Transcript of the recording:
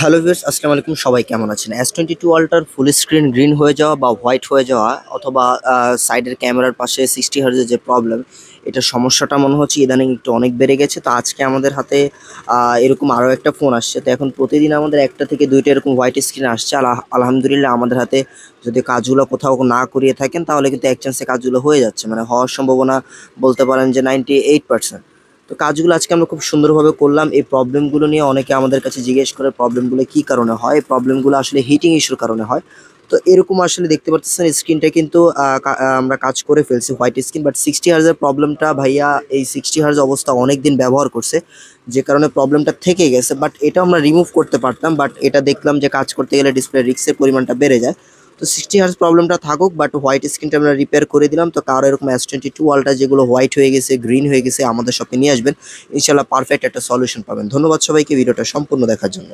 Hello viewers, আসসালামু আলাইকুম। সবাই কেমন আছেন? S22 আল্ট্রার ফুল স্ক্রিন গ্রিন হয়ে যাওয়া বা হোয়াইট হয়ে যাওয়া অথবা সাইডের ক্যামেরার পাশে 60 হার্টজের যে প্রবলেম, এটার সমস্যাটা মনে হচ্ছে ইদানিং একটু অনেক বেড়ে গেছে। তো আজকে আমাদের হাতে এরকম আরও একটা ফোন আসছে। তো এখন প্রতিদিন আমাদের 1টা থেকে 2টা এরকম হোয়াইট স্ক্রিন আসছে। আলহামদুলিল্লাহ আমাদের হাতে যদি কাজগুলো কোথাও না করিয়ে থাকেন তাহলে কিন্তু এক চান্সে কাজগুলো হয়ে যাচ্ছে। মানে হওয়ার সম্ভাবনা বলতে পারেন যে 98%। তো কাজগুলো আজকে আমরা খুব সুন্দরভাবে করলাম। এই প্রবলেমগুলো নিয়ে অনেকে আমাদের কাছে জিজ্ঞেস করে প্রবলেমগুলো কী কারণে হয়? এই প্রবলেমগুলো আসলে হিটিং ইস্যুর কারণে হয়। তো এরকম আসলে দেখতে পারতেছেন স্ক্রিনটা কিন্তু আমরা কাজ করে ফেলছি হোয়াইট স্ক্রিন, বাট 60 হার্জ প্রবলেমটা ভাইয়া এই 60 হার্জ অবস্থা অনেকদিন ব্যবহার করছে, যে কারণে প্রবলেমটা থেকে গেছে। বাট এটা আমরা রিমুভ করতে পারতাম, বাট এটা দেখলাম যে কাজ করতে গেলে ডিসপ্লে রিস্কের পরিমাণটা বেড়ে যায়। তো 60 হার্জ প্রবলেমটা থাকুক, বাট হোয়াইট স্ক্রিনটা আমরা রিপেয়ার করে দিলাম। তো কারো এরকম S22 আল্ট্রা যেগুলো হোয়াইট হয়ে গেছে, গ্রিন হয়ে গেছে, আমাদের শপে নিয়ে আসবেন। ইনশাল্লাহ পারফেক্ট একটা সলিউশন পাবেন। ধন্যবাদ সবাইকে ভিডিওটা সম্পূর্ণ দেখার জন্য।